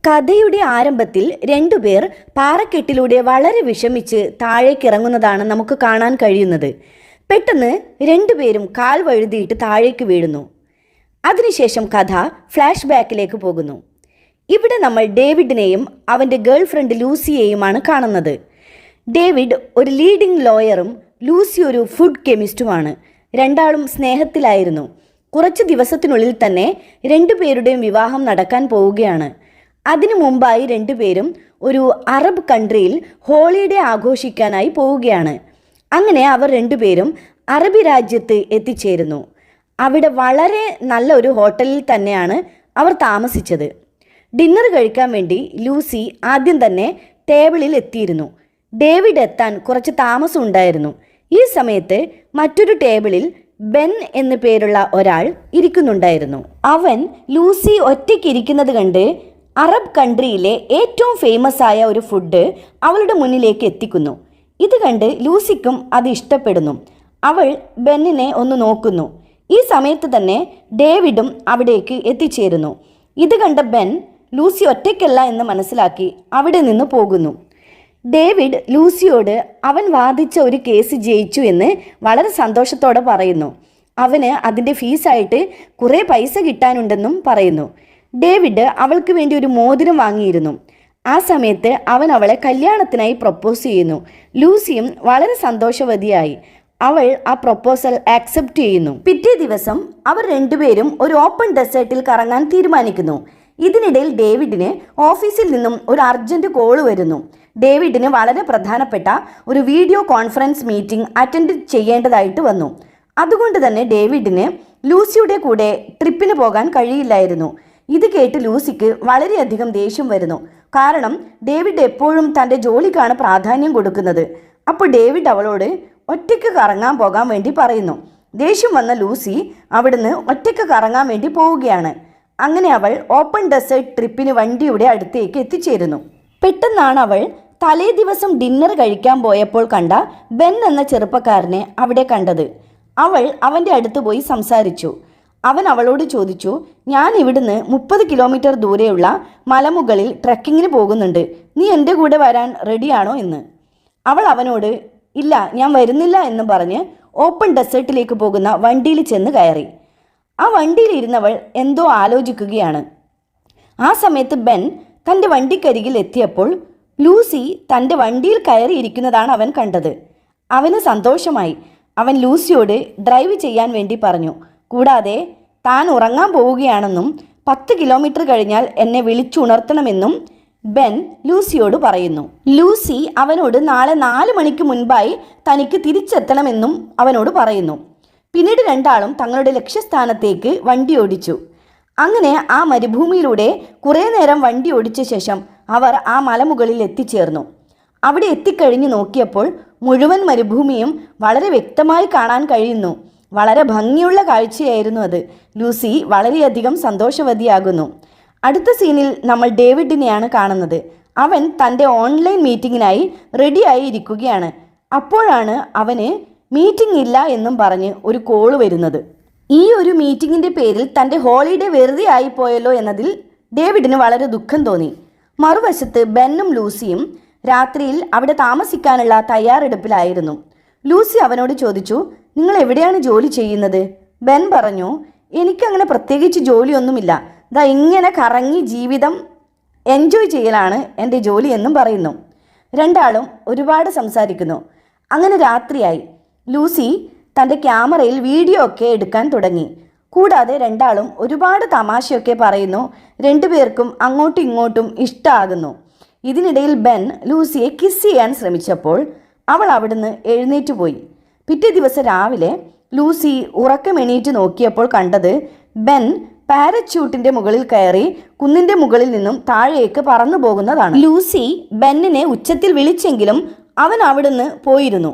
കഥയുടെ ആരംഭത്തിൽ രണ്ടുപേർ പാറക്കെട്ടിലൂടെ വളരെ വിഷമിച്ച് താഴേക്കിറങ്ങുന്നതാണ് നമുക്ക് കാണാൻ കഴിയുന്നത്. പെട്ടെന്ന് രണ്ടുപേരും കാൽ വഴുതിയിട്ട് താഴേക്ക് വീഴുന്നു. അതിനുശേഷം കഥ ഫ്ലാഷ് ബാക്കിലേക്ക് പോകുന്നു. ഇവിടെ നമ്മൾ ഡേവിഡിനെയും അവൻ്റെ ഗേൾ ഫ്രണ്ട് ലൂസിയെയുമാണ് കാണുന്നത്. ഡേവിഡ് ഒരു ലീഡിംഗ് ലോയറും ലൂസി ഒരു ഫുഡ് കെമിസ്റ്റുമാണ്. രണ്ടാളും സ്നേഹത്തിലായിരുന്നു. കുറച്ച് ദിവസത്തിനുള്ളിൽ തന്നെ രണ്ടുപേരുടെയും വിവാഹം നടക്കാൻ പോവുകയാണ്. അതിനു മുമ്പായി രണ്ടുപേരും ഒരു അറബ് കൺട്രിയിൽ ഹോളിഡേ ആഘോഷിക്കാനായി പോവുകയാണ്. അങ്ങനെ അവർ രണ്ടുപേരും അറബി രാജ്യത്ത് എത്തിച്ചേരുന്നു. അവിടെ വളരെ നല്ല ഒരു ഹോട്ടലിൽ തന്നെയാണ് അവർ താമസിച്ചത്. ഡിന്നർ കഴിക്കാൻ വേണ്ടി ലൂസി ആദ്യം തന്നെ ടേബിളിൽ എത്തിയിരുന്നു. ഡേവിഡ് എത്താൻ കുറച്ച് താമസം ഉണ്ടായിരുന്നു. ഈ സമയത്ത് മറ്റൊരു ടേബിളിൽ ബെൻ എന്നു പേരുള്ള ഒരാൾ ഇരിക്കുന്നുണ്ടായിരുന്നു. അവൻ ലൂസി ഒറ്റയ്ക്കിരിക്കുന്നത് കണ്ട് അറബ് കൺട്രിയിലെ ഏറ്റവും ഫേമസ് ആയ ഒരു ഫുഡ് അവളുടെ മുന്നിലേക്ക് എത്തിക്കുന്നു. ഇത് കണ്ട് ലൂസിക്കും അത് ഇഷ്ടപ്പെടുന്നു. അവൾ ബെന്നിനെ ഒന്ന് നോക്കുന്നു. ഈ സമയത്ത് തന്നെ ഡേവിഡും അവിടേക്ക് എത്തിച്ചേരുന്നു. ഇത് കണ്ട ബെൻ ലൂസി ഒറ്റയ്ക്കല്ല എന്ന് മനസ്സിലാക്കി അവിടെ നിന്ന് പോകുന്നു. ഡേവിഡ് ലൂസിയോട് അവൻ വാദിച്ച ഒരു കേസ് ജയിച്ചു എന്ന് വളരെ സന്തോഷത്തോടെ പറയുന്നു. അവന് അതിൻ്റെ ഫീസായിട്ട് കുറേ പൈസ കിട്ടാനുണ്ടെന്നും പറയുന്നു. ഡേവിഡ് അവൾക്ക് വേണ്ടി ഒരു മോതിരം വാങ്ങിയിരുന്നു. ആ സമയത്ത് അവൻ അവളെ കല്യാണത്തിനായി പ്രപ്പോസ് ചെയ്യുന്നു. ലൂസിയും വളരെ സന്തോഷവതിയായി. അവൾ ആ പ്രപ്പോസൽ ആക്സെപ്റ്റ് ചെയ്യുന്നു. പിറ്റേ ദിവസം അവർ രണ്ടുപേരും ഒരു ഓപ്പൺ ഡെസേർട്ടിൽ കറങ്ങാൻ തീരുമാനിക്കുന്നു. ഇതിനിടയിൽ ഡേവിഡിന് ഓഫീസിൽ നിന്നും ഒരു അർജന്റ് കോള് വരുന്നു. ഡേവിഡിന് വളരെ പ്രധാനപ്പെട്ട ഒരു വീഡിയോ കോൺഫറൻസ് മീറ്റിംഗ് അറ്റൻഡ് ചെയ്യേണ്ടതായിട്ട് വന്നു. അതുകൊണ്ട് തന്നെ ഡേവിഡിന് ലൂസിയുടെ കൂടെ ട്രിപ്പിന് പോകാൻ കഴിയില്ലായിരുന്നു. ഇത് കേട്ട് ലൂസിക്ക് വളരെയധികം ദേഷ്യം വരുന്നു. കാരണം ഡേവിഡ് എപ്പോഴും തൻ്റെ ജോലിക്കാണ് പ്രാധാന്യം കൊടുക്കുന്നത്. അപ്പോൾ ഡേവിഡ് അവളോട് ഒറ്റയ്ക്ക് കറങ്ങാൻ പോകാൻ വേണ്ടി പറയുന്നു. ദേഷ്യം വന്ന ലൂസി അവിടുന്ന് ഒറ്റയ്ക്ക് കറങ്ങാൻ വേണ്ടി പോവുകയാണ്. അങ്ങനെ അവൾ ഓപ്പൺ ഡെസേർട്ട് ട്രിപ്പിന് വണ്ടിയുടെ അടുത്തേക്ക് എത്തിച്ചേരുന്നു. പെട്ടെന്നാണ് അവൾ തലേ ദിവസം ഡിന്നർ കഴിക്കാൻ പോയപ്പോൾ കണ്ട ബെൻ എന്ന ചെറുപ്പക്കാരനെ അവിടെ കണ്ടത്. അവൾ അവൻ്റെ അടുത്ത് പോയി സംസാരിച്ചു. അവൻ അവളോട് ചോദിച്ചു, ഞാൻ ഇവിടുന്ന് 30 കിലോമീറ്റർ ദൂരെയുള്ള മലമുകളിൽ ട്രെക്കിങ്ങിന് പോകുന്നുണ്ട്. നീ എൻ്റെ കൂടെ വരാൻ റെഡിയാണോ എന്ന്. അവൾ അവനോട് ഇല്ല, ഞാൻ വരുന്നില്ല എന്ന് പറഞ്ഞ് ഓപ്പൺ ഡെസേർട്ടിലേക്ക് പോകുന്ന വണ്ടിയിൽ ചെന്ന് കയറി. ആ വണ്ടിയിൽ ഇരുന്നവൾ എന്തോ ആലോചിക്കുകയാണ്. ആ സമയത്ത് ബെൻ തൻ്റെ വണ്ടിക്കരികിൽ എത്തിയപ്പോൾ ലൂസി തൻ്റെ വണ്ടിയിൽ കയറിയിരിക്കുന്നതാണ് അവൻ കണ്ടത്. അവന് സന്തോഷമായി. അവൻ ലൂസിയോട് ഡ്രൈവ് ചെയ്യാൻ വേണ്ടി പറഞ്ഞു. കൂടാതെ താൻ ഉറങ്ങാൻ പോവുകയാണെന്നും 10 കിലോമീറ്റർ കഴിഞ്ഞാൽ എന്നെ വിളിച്ചുണർത്തണമെന്നും ബെൻ ലൂസിയോട് പറയുന്നു. ലൂസി അവനോട് നാളെ 4 മണിക്ക് മുൻപായി തനിക്ക് തിരിച്ചെത്തണമെന്നും അവനോട് പറയുന്നു. പിന്നീട് രണ്ടാളും തങ്ങളുടെ ലക്ഷ്യസ്ഥാനത്തേക്ക് വണ്ടി ഓടിച്ചു. അങ്ങനെ ആ മരുഭൂമിയിലൂടെ കുറേ നേരം വണ്ടി ഓടിച്ച ശേഷം അവർ ആ മലമുകളിൽ എത്തിച്ചേർന്നു. അവിടെ എത്തിക്കഴിഞ്ഞ് നോക്കിയപ്പോൾ മുഴുവൻ മരുഭൂമിയും വളരെ വ്യക്തമായി കാണാൻ കഴിയുന്നു. വളരെ ഭംഗിയുള്ള കാഴ്ചയായിരുന്നു അത്. ലൂസി വളരെയധികം സന്തോഷവതിയാകുന്നു. അടുത്ത സീനിൽ നമ്മൾ ഡേവിഡിനെയാണ് കാണുന്നത്. അവൻ തൻ്റെ ഓൺലൈൻ മീറ്റിങ്ങിനായി റെഡിയായി ഇരിക്കുകയാണ്. അപ്പോഴാണ് അവന് മീറ്റിംഗ് ഇല്ല എന്നും പറഞ്ഞ് ഒരു കോള് വരുന്നത്. ഈ ഒരു മീറ്റിങ്ങിൻ്റെ പേരിൽ തൻ്റെ ഹോളിഡേ വെറുതെ ആയിപ്പോയല്ലോ എന്നതിൽ ഡേവിഡിന് വളരെ ദുഃഖം തോന്നി. മറുവശത്ത് ബെന്നും ലൂസിയും രാത്രിയിൽ അവിടെ താമസിക്കാനുള്ള തയ്യാറെടുപ്പിലായിരുന്നു. ലൂസി അവനോട് ചോദിച്ചു, നിങ്ങൾ എവിടെയാണ് ജോലി ചെയ്യുന്നത്? ബെൻ പറഞ്ഞു, എനിക്കങ്ങനെ പ്രത്യേകിച്ച് ജോലിയൊന്നുമില്ല, ദാ ഇങ്ങനെ കറങ്ങി ജീവിതം എൻജോയ് ചെയ്യലാണ് എൻ്റെ ജോലി എന്നും പറയുന്നു. രണ്ടാളും ഒരുപാട് സംസാരിക്കുന്നു. അങ്ങനെ രാത്രിയായി. ലൂസി തൻ്റെ ക്യാമറയിൽ വീഡിയോ ഒക്കെ എടുക്കാൻ തുടങ്ങി. കൂടാതെ രണ്ടാളും ഒരുപാട് തമാശയൊക്കെ പറയുന്നു. രണ്ടുപേർക്കും അങ്ങോട്ടും ഇങ്ങോട്ടും ഇഷ്ടമാകുന്നു. ഇതിനിടയിൽ ബെൻ ലൂസിയെ കിസ് ചെയ്യാൻ ശ്രമിച്ചപ്പോൾ അവൾ അവിടുന്ന് എഴുന്നേറ്റ് പോയി. പിറ്റേ ദിവസം രാവിലെ ലൂസി ഉറക്കമെണീറ്റ് നോക്കിയപ്പോൾ കണ്ടത് ബെൻ പാരച്യൂട്ടിൻ്റെ മുകളിൽ കയറി കുന്നിൻ്റെ മുകളിൽ നിന്നും താഴേക്ക് പറന്നു പോകുന്നതാണ്. ലൂസി ബെന്നിനെ ഉച്ചത്തിൽ വിളിച്ചെങ്കിലും അവൻ അവിടുന്ന് പോയിരുന്നു.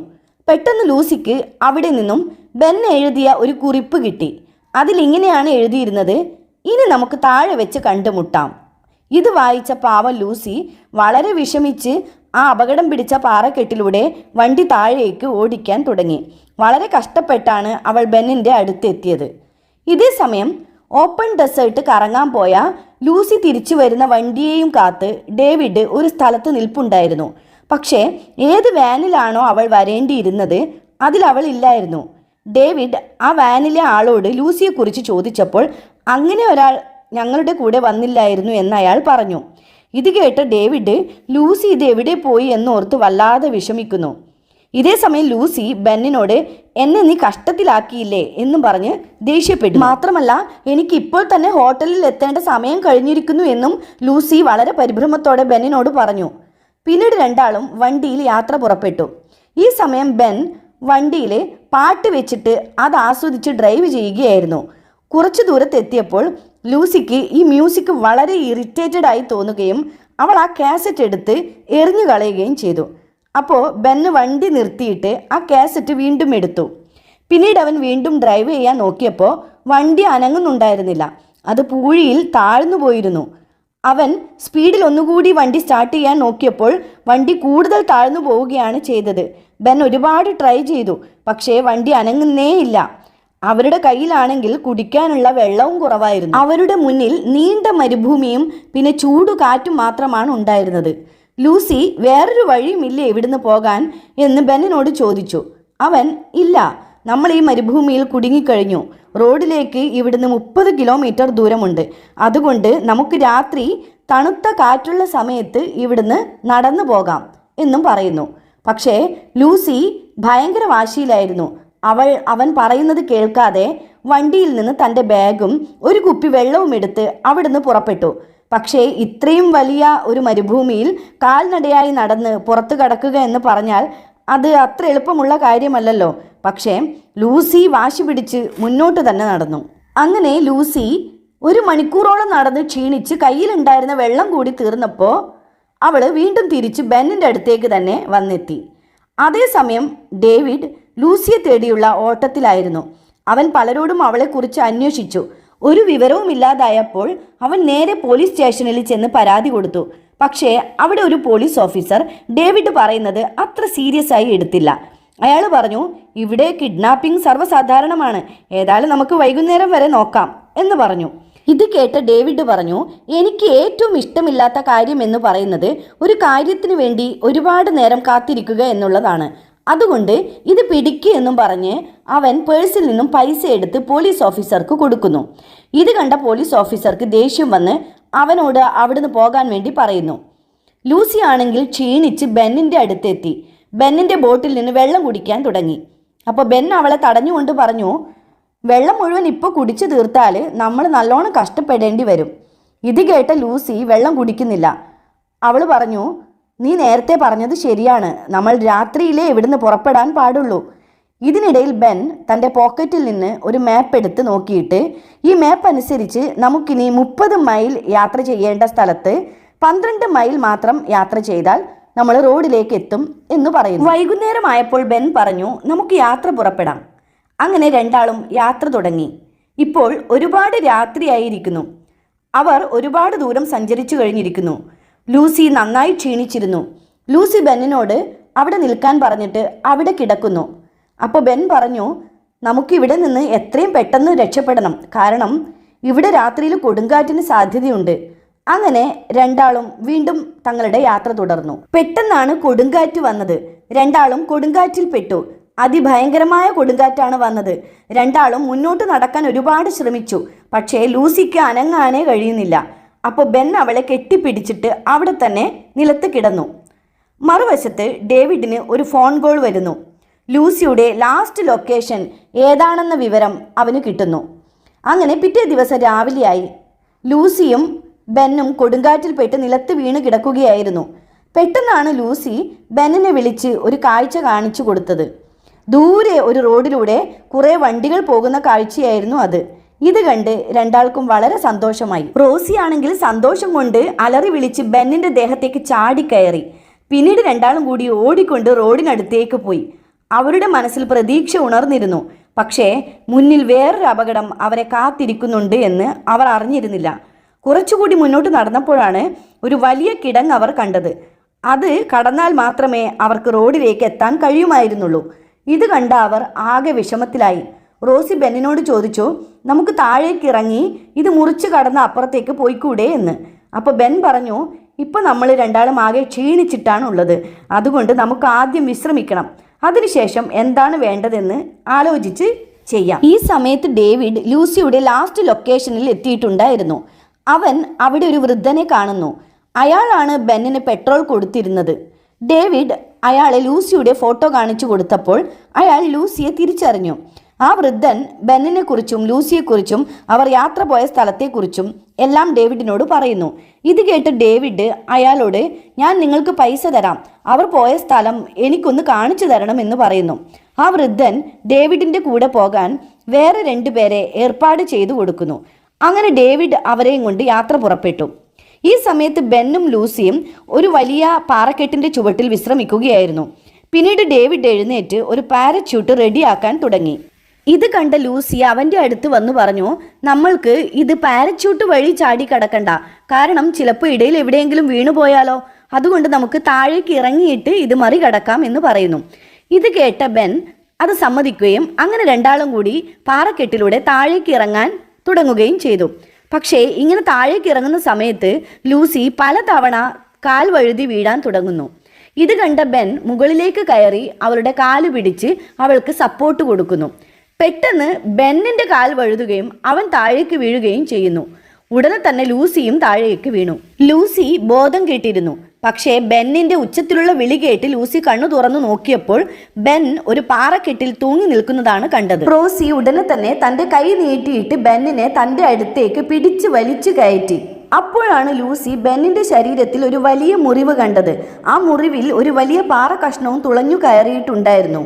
പെട്ടെന്ന് ലൂസിക്ക് അവിടെ നിന്നും ബെൻ എഴുതിയ ഒരു കുറിപ്പ് കിട്ടി. അതിലിങ്ങനെയാണ് എഴുതിയിരുന്നത്, ഇനി നമുക്ക് താഴെ വെച്ച് കണ്ടുമുട്ടാം. ഇത് വായിച്ച പാവം ലൂസി വളരെ വിഷമിച്ച് ആ അപകടം പിടിച്ച പാറക്കെട്ടിലൂടെ വണ്ടി താഴേക്ക് ഓടിക്കാൻ തുടങ്ങി. വളരെ കഷ്ടപ്പെട്ടാണ് അവൾ ബെന്നിൻ്റെ അടുത്തെത്തിയത്. ഇതേ സമയം ഓപ്പൺ ഡെസേർട്ട് കറങ്ങാൻ പോയ ലൂസി തിരിച്ചു വരുന്ന വണ്ടിയെയും കാത്ത് ഡേവിഡ് ഒരു സ്ഥലത്ത് നിൽപ്പുണ്ടായിരുന്നു. പക്ഷേ ഏത് വാനിലാണോ അവൾ വരേണ്ടിയിരുന്നത് അതിൽ അവൾ ഇല്ലായിരുന്നു. ഡേവിഡ് ആ വാനിലെ ആളോട് ലൂസിയെക്കുറിച്ച് ചോദിച്ചപ്പോൾ അങ്ങനെ ഒരാൾ ഞങ്ങളുടെ കൂടെ വന്നില്ലായിരുന്നു എന്ന് അയാൾ പറഞ്ഞു. ഇത് കേട്ട് ഡേവിഡ് ലൂസി ഇത് എവിടെ പോയി എന്നോർത്ത് വല്ലാതെ വിഷമിക്കുന്നു. ഇതേ സമയം ലൂസി ബെന്നിനോട് എന്നെ നീ കഷ്ടത്തിലാക്കിയില്ലേ എന്നും പറഞ്ഞ് ദേഷ്യപ്പെട്ടു. മാത്രമല്ല എനിക്ക് ഇപ്പോൾ തന്നെ ഹോട്ടലിൽ എത്തേണ്ട സമയം കഴിഞ്ഞിരിക്കുന്നു എന്നും ലൂസി വളരെ പരിഭ്രമത്തോടെ ബെന്നിനോട് പറഞ്ഞു. പിന്നീട് രണ്ടാളും വണ്ടിയിൽ യാത്ര പുറപ്പെട്ടു. ഈ സമയം ബെൻ വണ്ടിയിൽ പാട്ട് വെച്ചിട്ട് അത് ആസ്വദിച്ച് ഡ്രൈവ് ചെയ്യുകയായിരുന്നു. കുറച്ചു ദൂരത്തെത്തിയപ്പോൾ ലൂസിക്ക് ഈ മ്യൂസിക് വളരെ ഇറിറ്റേറ്റഡ് ആയി തോന്നുകയും അവൾ ആ കാസറ്റ് എടുത്ത് എറിഞ്ഞു കളയുകയും ചെയ്തു. അപ്പോൾ ബെന്ന് വണ്ടി നിർത്തിയിട്ട് ആ കാസറ്റ് വീണ്ടും എടുത്തു. പിന്നീട് അവൻ വീണ്ടും ഡ്രൈവ് ചെയ്യാൻ നോക്കിയപ്പോൾ വണ്ടി അനങ്ങുന്നുണ്ടായിരുന്നില്ല. അത് പൂഴിയിൽ താഴ്ന്നു പോയിരുന്നു. അവൻ സ്പീഡിൽ ഒന്നുകൂടി വണ്ടി സ്റ്റാർട്ട് ചെയ്യാൻ നോക്കിയപ്പോൾ വണ്ടി കൂടുതൽ താഴ്ന്നു പോവുകയാണ് ചെയ്തത്. ബെൻ ഒരുപാട് ട്രൈ ചെയ്തു, പക്ഷേ വണ്ടി അനങ്ങുന്നേയില്ല. അവരുടെ കയ്യിലാണെങ്കിൽ കുടിക്കാനുള്ള വെള്ളവും കുറവായിരുന്നു. അവരുടെ മുന്നിൽ നീണ്ട മരുഭൂമിയും പിന്നെ ചൂടുകാറ്റും മാത്രമാണ് ഉണ്ടായിരുന്നത്. ലൂസി വേറൊരു വഴിയുമില്ലേ ഇവിടുന്ന് പോകാൻ എന്ന് ബെന്നിനോട് ചോദിച്ചു. അവൻ ഇല്ല, നമ്മൾ ഈ മരുഭൂമിയിൽ കുടുങ്ങിക്കഴിഞ്ഞു. റോഡിലേക്ക് ഇവിടുന്ന് 30 കിലോമീറ്റർ ദൂരമുണ്ട്. അതുകൊണ്ട് നമുക്ക് രാത്രി തണുത്ത കാറ്റുള്ള സമയത്ത് ഇവിടുന്ന് നടന്നു പോകാം എന്നും പറയുന്നു. പക്ഷേ ലൂസി ഭയങ്കര വാശിയിലായിരുന്നു. അവൻ പറയുന്നത് കേൾക്കാതെ വണ്ടിയിൽ നിന്ന് തൻ്റെ ബാഗും ഒരു കുപ്പി വെള്ളവും എടുത്ത് അവിടുന്ന് പുറപ്പെട്ടു. പക്ഷേ ഇത്രയും വലിയ ഒരു മരുഭൂമിയിൽ കാൽനടയായി നടന്ന് പുറത്തു കടക്കുക എന്ന് പറഞ്ഞാൽ അത് അത്ര എളുപ്പമുള്ള കാര്യമല്ലല്ലോ. പക്ഷേ ലൂസി വാശി പിടിച്ച് മുന്നോട്ട് തന്നെ നടന്നു. അങ്ങനെ ലൂസി 1 മണിക്കൂറോളം നടന്ന് ക്ഷീണിച്ച് കയ്യിലുണ്ടായിരുന്ന വെള്ളം കൂടി തീർന്നപ്പോൾ അവൾ വീണ്ടും തിരിച്ച് ബെന്നിൻ്റെ അടുത്തേക്ക് തന്നെ വന്നെത്തി. അതേസമയം ഡേവിഡ് ലൂസിയെ തേടിയുള്ള ഓട്ടത്തിലായിരുന്നു. അവൻ പലരോടും അവളെക്കുറിച്ച് അന്വേഷിച്ചു. ഒരു വിവരവും ഇല്ലാതായപ്പോൾ അവൻ നേരെ പോലീസ് സ്റ്റേഷനിൽ ചെന്ന് പരാതി കൊടുത്തു. പക്ഷേ അവിടെ ഒരു പോലീസ് ഓഫീസർ ഡേവിഡ് പറയുന്നത് അത്ര സീരിയസ് ആയി എടുത്തില്ല. അയാൾ പറഞ്ഞു, ഇവിടെ കിഡ്നാപ്പിംഗ് സർവ്വസാധാരണമാണ്, ഏതായാലും നമുക്ക് വൈകുന്നേരം വരെ നോക്കാം എന്ന് പറഞ്ഞു. ഇത് കേട്ട ഡേവിഡ് പറഞ്ഞു, എനിക്ക് ഏറ്റവും ഇഷ്ടമില്ലാത്ത കാര്യം എന്ന് പറയുന്നത് ഒരു കാര്യത്തിന് വേണ്ടി ഒരുപാട് നേരം കാത്തിരിക്കുക എന്നുള്ളതാണ്. അതുകൊണ്ട് ഇത് പിടിക്കുക എന്നും പറഞ്ഞ് അവൻ പേഴ്സിൽ നിന്നും പൈസ എടുത്ത് പോലീസ് ഓഫീസർക്ക് കൊടുക്കുന്നു. ഇത് കണ്ട പോലീസ് ഓഫീസർക്ക് ദേഷ്യം വന്ന് അവനോട് അവിടുന്ന് പോകാൻ വേണ്ടി പറയുന്നു. ലൂസി ആണെങ്കിൽ ക്ഷീണിച്ച് ബെന്നിൻ്റെ അടുത്തെത്തി. ബെന്നിൻ്റെ ബോട്ടിൽ നിന്ന് വെള്ളം കുടിക്കാൻ തുടങ്ങി. അപ്പോൾ ബെൻ അവളെ തടഞ്ഞുകൊണ്ട് പറഞ്ഞു, വെള്ളം മുഴുവൻ ഇപ്പോൾ കുടിച്ചു തീർത്താൽ നമ്മൾ നല്ലോണം കഷ്ടപ്പെടേണ്ടി വരും. ഇത് കേട്ട ലൂസി വെള്ളം കുടിക്കുന്നില്ല. അവൾ പറഞ്ഞു, നീ നേരത്തെ പറഞ്ഞത് ശരിയാണ്, നമ്മൾ രാത്രിയിലേ ഇവിടുന്ന് പുറപ്പെടാൻ പാടുള്ളൂ. ഇതിനിടയിൽ ബെൻ തൻ്റെ പോക്കറ്റിൽ നിന്ന് ഒരു മാപ്പ് എടുത്ത് നോക്കിയിട്ട് ഈ മാപ്പ് അനുസരിച്ച് നമുക്കിനി 30 മൈൽ യാത്ര ചെയ്യേണ്ട സ്ഥലത്ത് 12 മൈൽ മാത്രം യാത്ര ചെയ്താൽ നമ്മൾ റോഡിലേക്ക് എത്തും എന്ന് പറയുന്നു. വൈകുന്നേരമായപ്പോൾ ബെൻ പറഞ്ഞു, നമുക്ക് യാത്ര പുറപ്പെടാം. അങ്ങനെ രണ്ടാളും യാത്ര തുടങ്ങി. ഇപ്പോൾ ഒരുപാട് രാത്രിയായിരിക്കുന്നു. അവർ ഒരുപാട് ദൂരം സഞ്ചരിച്ചു കഴിഞ്ഞിരിക്കുന്നു. ലൂസി നന്നായി ക്ഷീണിച്ചിരുന്നു. ലൂസി ബെന്നിനോട് അവിടെ നിൽക്കാൻ പറഞ്ഞിട്ട് അവിടെ കിടക്കുന്നു. അപ്പോൾ ബെൻ പറഞ്ഞു, നമുക്കിവിടെ നിന്ന് എത്രയും പെട്ടെന്ന് രക്ഷപ്പെടണം, കാരണം ഇവിടെ രാത്രിയിൽ കൊടുങ്കാറ്റിന് സാധ്യതയുണ്ട്. അങ്ങനെ രണ്ടാളും വീണ്ടും തങ്ങളുടെ യാത്ര തുടർന്നു. പെട്ടെന്നാണ് കൊടുങ്കാറ്റ് വന്നത്. രണ്ടാളും കൊടുങ്കാറ്റിൽ പെട്ടു. അതിഭയങ്കരമായ കൊടുങ്കാറ്റാണ് വന്നത്. രണ്ടാളും മുന്നോട്ട് നടക്കാൻ ഒരുപാട് ശ്രമിച്ചു. പക്ഷേ ലൂസിക്ക് അനങ്ങാനേ കഴിയുന്നില്ല. അപ്പോൾ ബെൻ അവളെ കെട്ടിപ്പിടിച്ചിട്ട് അവിടെ തന്നെ നിലത്ത് കിടന്നു. മറുവശത്ത് ഡേവിഡിന് ഒരു ഫോൺ കോൾ വരുന്നു. ലൂസിയുടെ ലാസ്റ്റ് ലൊക്കേഷൻ ഏതാണെന്ന വിവരം അവന് കിട്ടുന്നു. അങ്ങനെ പിറ്റേ ദിവസം രാവിലെയായി. ലൂസിയും ബെന്നും കൊടുങ്കാറ്റിൽപ്പെട്ട് നിലത്ത് വീണ് കിടക്കുകയായിരുന്നു. പെട്ടെന്നാണ് ലൂസി ബെന്നിനെ വിളിച്ച് ഒരു കാഴ്ച കാണിച്ചു കൊടുത്തത്. ദൂരെ ഒരു റോഡിലൂടെ കുറേ വണ്ടികൾ പോകുന്ന കാഴ്ചയായിരുന്നു അത്. ഇത് കണ്ട് രണ്ടാൾക്കും വളരെ സന്തോഷമായി. റോസി ആണെങ്കിൽ സന്തോഷം കൊണ്ട് അലറി വിളിച്ച് ബെന്നിൻ്റെ ദേഹത്തേക്ക് ചാടിക്കയറി. പിന്നീട് രണ്ടാളും കൂടി ഓടിക്കൊണ്ട് റോഡിനടുത്തേക്ക് പോയി. അവരുടെ മനസ്സിൽ പ്രതീക്ഷ ഉണർന്നിരുന്നു. പക്ഷേ മുന്നിൽ വേറൊരു അപകടം അവരെ കാത്തിരിക്കുന്നുണ്ട് എന്ന് അവർ അറിഞ്ഞിരുന്നില്ല. കുറച്ചുകൂടി മുന്നോട്ട് നടന്നപ്പോഴാണ് ഒരു വലിയ കിടങ്ങ് അവർ കണ്ടത്. അത് കടന്നാൽ മാത്രമേ അവർക്ക് റോഡിലേക്ക് എത്താൻ കഴിയുമായിരുന്നുള്ളൂ. ഇത് കണ്ട അവർ ആകെ വിഷമത്തിലായി. റോസി ബെന്നിനോട് ചോദിച്ചു, നമുക്ക് താഴേക്ക് ഇറങ്ങി ഇത് മുറിച്ച് കടന്ന് അപ്പുറത്തേക്ക് പോയിക്കൂടെ എന്ന്. അപ്പോൾ ബെൻ പറഞ്ഞു, ഇപ്പം നമ്മൾ രണ്ടാളും ആകെ ക്ഷീണിച്ചിട്ടാണ് ഉള്ളത്, അതുകൊണ്ട് നമുക്ക് ആദ്യം വിശ്രമിക്കണം, അതിനുശേഷം എന്താണ് വേണ്ടതെന്ന് ആലോചിച്ച് ചെയ്യാം. ഈ സമയത്ത് ഡേവിഡ് ലൂസിയുടെ ലാസ്റ്റ് ലൊക്കേഷനിൽ എത്തിയിട്ടുണ്ടായിരുന്നു. അവൻ അവിടെ ഒരു വൃദ്ധനെ കാണുന്നു. അയാളാണ് ബെന്നിന് പെട്രോൾ കൊടുത്തിരുന്നത്. ഡേവിഡ് അയാളെ ലൂസിയുടെ ഫോട്ടോ കാണിച്ചു കൊടുത്തപ്പോൾ അയാൾ ലൂസിയെ തിരിച്ചറിഞ്ഞു. ആ വൃദ്ധൻ ബെന്നിനെ കുറിച്ചും ലൂസിയെക്കുറിച്ചും അവർ യാത്ര പോയ സ്ഥലത്തെക്കുറിച്ചും എല്ലാം ഡേവിഡിനോട് പറയുന്നു. ഇത് കേട്ട് ഡേവിഡ് അയാളോട്, ഞാൻ നിങ്ങൾക്ക് പൈസ തരാം, അവർ പോയ സ്ഥലം എനിക്കൊന്ന് കാണിച്ചു തരണം എന്ന് പറയുന്നു. ആ വൃദ്ധൻ ഡേവിഡിൻ്റെ കൂടെ പോകാൻ വേറെ 2 പേരെ ഏർപ്പാട് ചെയ്തു കൊടുക്കുന്നു. അങ്ങനെ ഡേവിഡ് അവരെയും കൊണ്ട് യാത്ര പുറപ്പെട്ടു. ഈ സമയത്ത് ബെന്നും ലൂസിയും ഒരു വലിയ പാറക്കെട്ടിൻ്റെ ചുവട്ടിൽ വിശ്രമിക്കുകയായിരുന്നു. പിന്നീട് ഡേവിഡ് എഴുന്നേറ്റ് ഒരു പാരച്യൂട്ട് റെഡിയാക്കാൻ തുടങ്ങി. ഇത് കണ്ട ലൂസി അവൻ്റെ അടുത്ത് വന്നു പറഞ്ഞു, നമ്മൾക്ക് ഇത് പാരച്യൂട്ട് വഴി ചാടി കടക്കണ്ട, കാരണം ചിലപ്പോൾ ഇടയിൽ എവിടെയെങ്കിലും വീണുപോയാലോ, അതുകൊണ്ട് നമുക്ക് താഴേക്ക് ഇറങ്ങിയിട്ട് ഇത് മറികടക്കാം എന്ന് പറയുന്നു. ഇത് കേട്ട ബെൻ അത് സമ്മതിക്കുകയും അങ്ങനെ രണ്ടാളും കൂടി പാറക്കെട്ടിലൂടെ താഴേക്ക് ഇറങ്ങാൻ തുടങ്ങുകയും ചെയ്തു. പക്ഷേ ഇങ്ങനെ താഴേക്ക് ഇറങ്ങുന്ന സമയത്ത് ലൂസി പലതവണ കാൽ വഴുതി വീഴാൻ തുടങ്ങുന്നു. ഇത് കണ്ട ബെൻ മുകളിലേക്ക് കയറി അവളുടെ കാല് പിടിച്ച് അവൾക്ക് സപ്പോർട്ട് കൊടുക്കുന്നു. പെട്ടെന്ന് ബെന്നിൻ്റെ കാൽ വഴുതുകയും അവൻ താഴേക്ക് വീഴുകയും ചെയ്യുന്നു. ഉടനെ തന്നെ ലൂസിയും താഴേക്ക് വീണു. ലൂസി ബോധം കേട്ടിരുന്നു. പക്ഷേ ബെന്നിൻ്റെ ഉച്ചത്തിലുള്ള വിളി കേട്ട് ലൂസി കണ്ണു തുറന്നു നോക്കിയപ്പോൾ ബെൻ ഒരു പാറക്കെട്ടിൽ തൂങ്ങി നിൽക്കുന്നതാണ് കണ്ടത്. റോസി ഉടനെ തന്നെ തൻ്റെ കൈ നീട്ടിയിട്ട് ബെന്നിനെ തൻ്റെ അടുത്തേക്ക് പിടിച്ച് വലിച്ചു കയറ്റി. അപ്പോഴാണ് ലൂസി ബെന്നിൻ്റെ ശരീരത്തിൽ ഒരു വലിയ മുറിവ് കണ്ടത്. ആ മുറിവിൽ ഒരു വലിയ പാറ കഷ്ണവും തുളഞ്ഞു കയറിയിട്ടുണ്ടായിരുന്നു.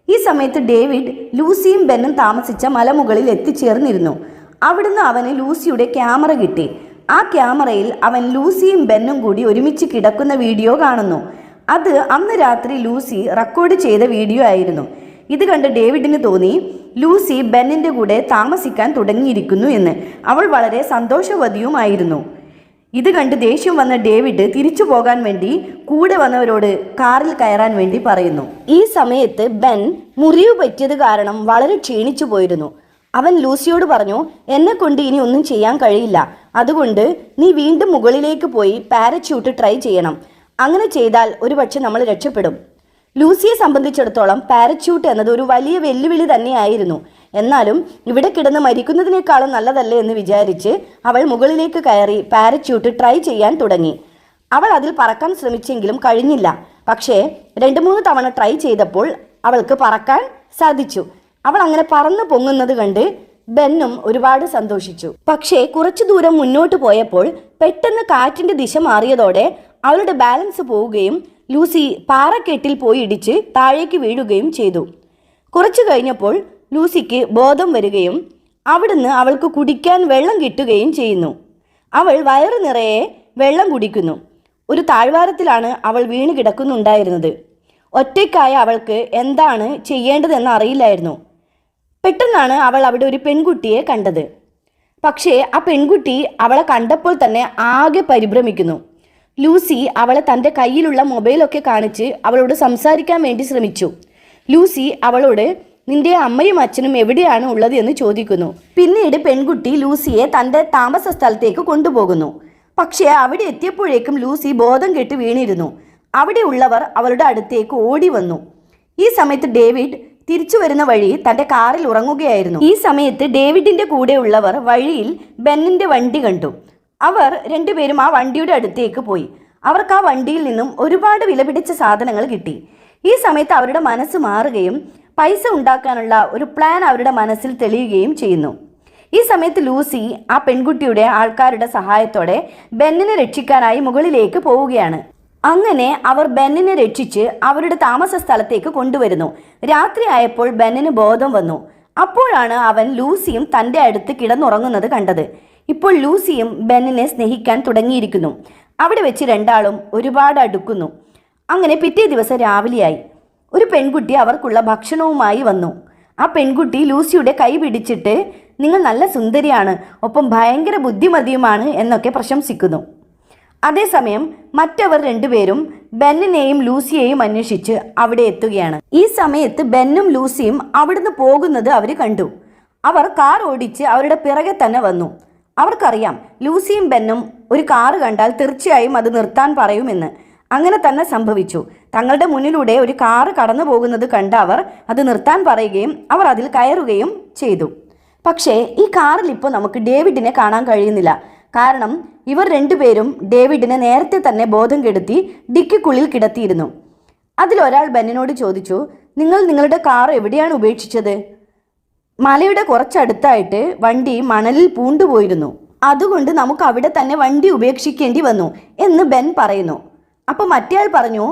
ഈ സമയത്ത് ഡേവിഡ് ലൂസിയും ബെന്നും താമസിച്ച മലമുകളിൽ എത്തിച്ചേർന്നിരുന്നു. അവിടുന്ന് അവന് ലൂസിയുടെ ക്യാമറ കിട്ടി. ആ ക്യാമറയിൽ അവൻ ലൂസിയും ബെന്നും കൂടി ഒരുമിച്ച് കിടക്കുന്ന വീഡിയോ കാണുന്നു. അത് അന്ന് രാത്രി ലൂസി റെക്കോർഡ് ചെയ്ത വീഡിയോ ആയിരുന്നു. ഇത് കണ്ട് ഡേവിഡിന് തോന്നി ലൂസി ബെന്നിൻ്റെ കൂടെ താമസിക്കാൻ തുടങ്ങിയിരിക്കുന്നു എന്ന്. അവൾ വളരെ സന്തോഷവതിയുമായിരുന്നു. ഇത് കണ്ട് ദേഷ്യം വന്ന ഡേവിഡ് തിരിച്ചു പോകാൻ വേണ്ടി കൂടെ വന്നവരോട് കാറിൽ കയറാൻ വേണ്ടി പറയുന്നു. ഈ സമയത്ത് ബെൻ മുറിവ് പറ്റിയത് കാരണം വളരെ ക്ഷീണിച്ചു പോയിരുന്നു. അവൻ ലൂസിയോട് പറഞ്ഞു, എന്നെ കൊണ്ട് ഇനി ഒന്നും ചെയ്യാൻ കഴിയില്ല, അതുകൊണ്ട് നീ വീണ്ടും മുകളിലേക്ക് പോയി പാരച്യൂട്ട് ട്രൈ ചെയ്യണം, അങ്ങനെ ചെയ്താൽ ഒരുപക്ഷെ നമ്മൾ രക്ഷപ്പെടും. ലൂസിയെ സംബന്ധിച്ചിടത്തോളം പാരച്യൂട്ട് എന്നത് ഒരു വലിയ വെല്ലുവിളി തന്നെയായിരുന്നു. എന്നാലും ഇവിടെ കിടന്ന് മരിക്കുന്നതിനേക്കാളും നല്ലതല്ലേ എന്ന് വിചാരിച്ച് അവൾ മുകളിലേക്ക് കയറി പാരച്യൂട്ട് ട്രൈ ചെയ്യാൻ തുടങ്ങി. അവൾ അതിൽ പറക്കാൻ ശ്രമിച്ചെങ്കിലും കഴിഞ്ഞില്ല. പക്ഷേ 2-3 തവണ ട്രൈ ചെയ്തപ്പോൾ അവൾക്ക് പറക്കാൻ സാധിച്ചു. അവൾ അങ്ങനെ പറന്നു പൊങ്ങുന്നത് കണ്ട് ബെന്നും ഒരുപാട് സന്തോഷിച്ചു. പക്ഷേ കുറച്ചു ദൂരം മുന്നോട്ട് പോയപ്പോൾ പെട്ടെന്ന് കാറ്റിൻ്റെ ദിശ മാറിയതോടെ അവളുടെ ബാലൻസ് പോവുകയും ലൂസി പാറക്കെട്ടിൽ പോയി ഇടിച്ച് താഴേക്ക് വീഴുകയും ചെയ്തു. കുറച്ചു കഴിഞ്ഞപ്പോൾ ലൂസിക്ക് ബോധം വരികയും അവിടുന്ന് അവൾക്ക് കുടിക്കാൻ വെള്ളം കിട്ടുകയും ചെയ്യുന്നു. അവൾ വയറു നിറയെ വെള്ളം കുടിക്കുന്നു. ഒരു താഴ്വാരത്തിലാണ് അവൾ വീണ് കിടക്കുന്നുണ്ടായിരുന്നത്. ഒറ്റയ്ക്കായ അവൾക്ക് എന്താണ് ചെയ്യേണ്ടതെന്ന് അറിയില്ലായിരുന്നു. പെട്ടെന്നാണ് അവൾ അവിടെ ഒരു പെൺകുട്ടിയെ കണ്ടത്. പക്ഷേ ആ പെൺകുട്ടി അവളെ കണ്ടപ്പോൾ തന്നെ ആകെ പരിഭ്രമിക്കുന്നു. ലൂസി അവളെ തൻ്റെ കയ്യിലുള്ള മൊബൈലൊക്കെ കാണിച്ച് അവളോട് സംസാരിക്കാൻ വേണ്ടി ശ്രമിച്ചു. ലൂസി അവളോട് നിന്റെ അമ്മയും അച്ഛനും എവിടെയാണ് ഉള്ളത് എന്ന് ചോദിക്കുന്നു. പിന്നീട് പെൺകുട്ടി ലൂസിയെ തൻ്റെ താമസ സ്ഥലത്തേക്ക് കൊണ്ടുപോകുന്നു. പക്ഷേ അവിടെ എത്തിയപ്പോഴേക്കും ലൂസി ബോധം കെട്ട് വീണിരുന്നു. അവിടെ ഉള്ളവർ അവളുടെ അടുത്തേക്ക് ഓടി വന്നു. ഈ സമയത്ത് ഡേവിഡ് തിരിച്ചു വരുന്ന വഴി തൻ്റെ കാറിൽ ഉറങ്ങുകയായിരുന്നു. ഈ സമയത്ത് ഡേവിഡിൻ്റെ കൂടെ ഉള്ളവർ വഴിയിൽ ബെന്നിൻ്റെ വണ്ടി കണ്ടു. അവർ രണ്ടുപേരും ആ വണ്ടിയുടെ അടുത്തേക്ക് പോയി. അവർക്ക് ആ വണ്ടിയിൽ നിന്നും ഒരുപാട് വിലപിടിച്ച സാധനങ്ങൾ കിട്ടി. ഈ സമയത്ത് അവരുടെ മനസ്സ് മാറുകയും പൈസ ഉണ്ടാക്കാനുള്ള ഒരു പ്ലാൻ അവരുടെ മനസ്സിൽ തെളിയുകയും ചെയ്യുന്നു. ഈ സമയത്ത് ലൂസി ആ പെൺകുട്ടിയുടെ ആൾക്കാരുടെ സഹായത്തോടെ ബെന്നിനെ രക്ഷിക്കാനായി മുകളിലേക്ക് പോവുകയാണ്. അങ്ങനെ അവർ ബെന്നിനെ രക്ഷിച്ച് അവരുടെ താമസ സ്ഥലത്തേക്ക് കൊണ്ടുവരുന്നു. രാത്രി ആയപ്പോൾ ബെന്നിന് ബോധം വന്നു. അപ്പോഴാണ് അവൻ ലൂസിയും തൻ്റെ അടുത്ത് കിടന്നുറങ്ങുന്നത് കണ്ടത്. ഇപ്പോൾ ലൂസിയും ബെന്നിനെ സ്നേഹിക്കാൻ തുടങ്ങിയിരിക്കുന്നു. അവിടെ വെച്ച് രണ്ടാളും ഒരുപാട് അടുക്കുന്നു. അങ്ങനെ പിറ്റേ ദിവസം രാവിലെയായി. ഒരു പെൺകുട്ടി അവർക്കുള്ള ഭക്ഷണവുമായി വന്നു. ആ പെൺകുട്ടി ലൂസിയുടെ കൈ പിടിച്ചിട്ട് നിങ്ങൾ നല്ല സുന്ദരിയാണ്, ഒപ്പം ഭയങ്കര ബുദ്ധിമതിയുമാണ് എന്നൊക്കെ പ്രശംസിക്കുന്നു. അതേസമയം മറ്റവർ രണ്ടുപേരും ബെന്നിനെയും ലൂസിയെയും അന്വേഷിച്ച് അവിടെ എത്തുകയാണ്. ഈ സമയത്ത് ബെന്നും ലൂസിയും അവിടുന്ന് പോകുന്നത് അവർ കണ്ടു. അവർ കാർ ഓടിച്ച് അവരുടെ പിറകെ തന്നെ വന്നു. അവർക്കറിയാം ലൂസിയും ബെന്നും ഒരു കാറ് കണ്ടാൽ തീർച്ചയായും അത് നിർത്താൻ പറയുമെന്ന്. അങ്ങനെ തന്നെ സംഭവിച്ചു. തങ്ങളുടെ മുന്നിലൂടെ ഒരു കാറ് കടന്നു പോകുന്നത് കണ്ട അവർ അത് നിർത്താൻ പറയുകയും അവർ അതിൽ കയറുകയും ചെയ്തു. പക്ഷേ ഈ കാറിൽ ഇപ്പോൾ നമുക്ക് ഡേവിഡിനെ കാണാൻ കഴിയുന്നില്ല. കാരണം ഇവർ രണ്ടുപേരും ഡേവിഡിനെ നേരത്തെ തന്നെ ബോധം കെടുത്തി ഡിക്കിക്കുള്ളിൽ കിടത്തിയിരുന്നു. അതിലൊരാൾ ബെന്നിനോട് ചോദിച്ചു, നിങ്ങൾ നിങ്ങളുടെ കാർ എവിടെയാണ് ഉപേക്ഷിച്ചത്? മലയുടെ കുറച്ചടുത്തായിട്ട് വണ്ടി മണലിൽ പൂണ്ടുപോയിരുന്നു. അതുകൊണ്ട് നമുക്ക് അവിടെ തന്നെ വണ്ടി ഉപേക്ഷിക്കേണ്ടി വന്നു എന്ന് ബെൻ പറയുന്നു. അപ്പോൾ മറ്റേയാൾ പറഞ്ഞു,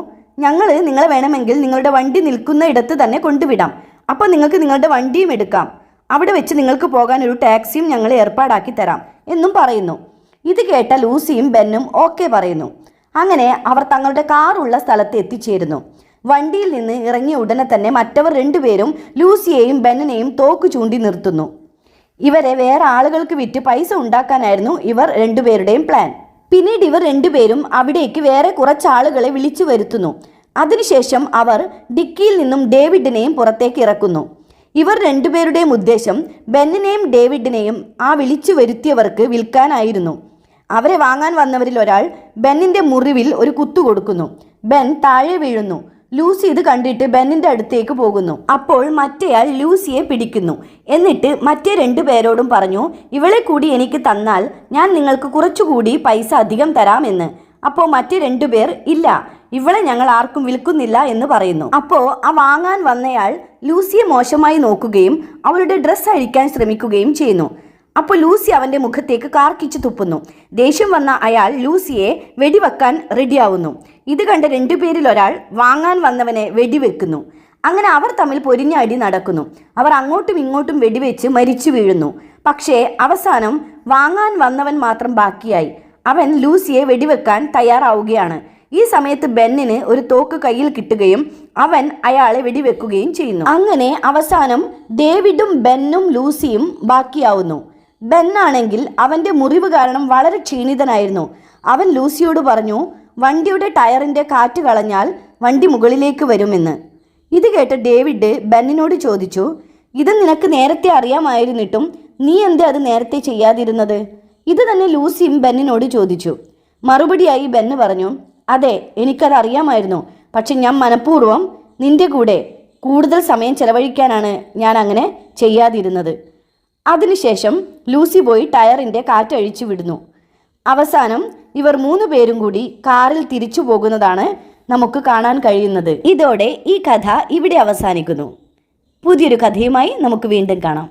ഞങ്ങൾ നിങ്ങളെ വേണമെങ്കിൽ നിങ്ങളുടെ വണ്ടി നിൽക്കുന്ന ഇടത്ത് തന്നെ കൊണ്ടുവിടാം. അപ്പോൾ നിങ്ങൾക്ക് നിങ്ങളുടെ വണ്ടിയും എടുക്കാം. അവിടെ വെച്ച് നിങ്ങൾക്ക് പോകാൻ ഒരു ടാക്സിയും ഞങ്ങൾ ഏർപ്പാടാക്കി തരാം എന്നും പറയുന്നു. ഇത് കേട്ട ലൂസിയും ബെന്നും ഓക്കെ പറയുന്നു. അങ്ങനെ അവർ തങ്ങളുടെ കാറുള്ള സ്ഥലത്ത് എത്തിച്ചേരുന്നു. വണ്ടിയിൽ നിന്ന് ഇറങ്ങിയ ഉടനെ തന്നെ മറ്റവർ രണ്ടുപേരും ലൂസിയെയും ബെന്നിനെയും തോക്ക് ചൂണ്ടി നിർത്തുന്നു. ഇവരെ വേറെ ആളുകൾക്ക് വിറ്റ് പൈസ ഉണ്ടാക്കാനായിരുന്നു ഇവർ രണ്ടുപേരുടെയും പ്ലാൻ. പിന്നീട് ഇവർ രണ്ടുപേരും അവിടേക്ക് വേറെ കുറച്ചാളുകളെ വിളിച്ചു വരുത്തുന്നു. അതിനുശേഷം അവർ ഡിക്കിയിൽ നിന്നും ഡേവിഡിനെയും പുറത്തേക്ക് ഇറക്കുന്നു. ഇവർ രണ്ടുപേരുടെയും ഉദ്ദേശം ബെന്നിനെയും ഡേവിഡിനെയും ആ വിളിച്ചു വരുത്തിയവർക്ക് വിൽക്കാനായിരുന്നു. അവരെ വാങ്ങാൻ വന്നവരിൽ ഒരാൾ ബെന്നിന്റെ മുറിവിൽ ഒരു കുത്തു കൊടുക്കുന്നു. ബെൻ താഴെ വീഴുന്നു. ലൂസി ഇത് കണ്ടിട്ട് ബെന്നിന്റെ അടുത്തേക്ക് പോകുന്നു. അപ്പോൾ മറ്റേയാൾ ലൂസിയെ പിടിക്കുന്നു. എന്നിട്ട് മറ്റേ രണ്ടുപേരോടും പറഞ്ഞു, ഇവളെ കൂടി എനിക്ക് തന്നാൽ ഞാൻ നിങ്ങൾക്ക് കുറച്ചുകൂടി പൈസ അധികം തരാമെന്ന്. അപ്പോൾ മറ്റേ രണ്ടുപേർ, ഇല്ല, ഇവളെ ഞങ്ങൾ ആർക്കും വിൽക്കുന്നില്ല എന്ന് പറയുന്നു. അപ്പോൾ ആ വാങ്ങാൻ വന്നയാൾ ലൂസിയെ മോശമായി നോക്കുകയും അവളുടെ ഡ്രസ്സ് അഴിക്കാൻ ശ്രമിക്കുകയും ചെയ്യുന്നു. അപ്പോൾ ലൂസി അവൻ്റെ മുഖത്തേക്ക് കാർക്കിച്ച് തുപ്പുന്നു. ദേഷ്യം വന്ന അയാൾ ലൂസിയെ വെടിവെക്കാൻ റെഡിയാവുന്നു. ഇത് കണ്ട രണ്ടുപേരിൽ ഒരാൾ വാങ്ങാൻ വന്നവനെ വെടിവെക്കുന്നു. അങ്ങനെ അവർ തമ്മിൽ പൊരിഞ്ഞ അടി നടക്കുന്നു. അവർ അങ്ങോട്ടും ഇങ്ങോട്ടും വെടിവെച്ച് മരിച്ചു വീഴുന്നു. പക്ഷേ അവസാനം വാങ്ങാൻ വന്നവൻ മാത്രം ബാക്കിയായി. അവൻ ലൂസിയെ വെടിവെക്കാൻ തയ്യാറാവുകയാണ്. ഈ സമയത്ത് ബെന്നിന് ഒരു തോക്ക് കയ്യിൽ കിട്ടുകയും അവൻ അയാളെ വെടിവെക്കുകയും ചെയ്യുന്നു. അങ്ങനെ അവസാനം ഡേവിഡും ബെന്നും ലൂസിയും ബാക്കിയാവുന്നു. ബെന്നാണെങ്കിൽ അവൻ്റെ മുറിവ് കാരണം വളരെ ക്ഷീണിതനായിരുന്നു. അവൻ ലൂസിയോട് പറഞ്ഞു, വണ്ടിയുടെ ടയറിൻ്റെ കാറ്റ് കളഞ്ഞാൽ വണ്ടി മുകളിലേക്ക് വരുമെന്ന്. ഇത് കേട്ട ഡേവിഡ് ബെന്നിനോട് ചോദിച്ചു, ഇത് നിനക്ക് നേരത്തെ അറിയാമായിരുന്നിട്ടും നീ എന്തേ അത് നേരത്തെ ചെയ്യാതിരുന്നത്? ഇത് തന്നെ ലൂസിയും ബെന്നിനോട് ചോദിച്ചു. മറുപടിയായി ബെന്ന് പറഞ്ഞു, അതെ, എനിക്കത് അറിയാമായിരുന്നു. പക്ഷെ ഞാൻ മനഃപൂർവ്വം നിന്റെ കൂടെ കൂടുതൽ സമയം ചെലവഴിക്കാനാണ് ഞാൻ അങ്ങനെ ചെയ്യാതിരുന്നത്. അതിനുശേഷം ലൂസി പോയി ടയറിൻ്റെ കാറ്റഴിച്ചു വിടുന്നു. അവസാനം ഇവർ 3 പേരും കൂടി കാറിൽ തിരിച്ചു പോകുന്നതാണ് നമുക്ക് കാണാൻ കഴിയുന്നത്. ഇതോടെ ഈ കഥ ഇവിടെ അവസാനിക്കുന്നു. പുതിയൊരു കഥയുമായി നമുക്ക് വീണ്ടും കാണാം.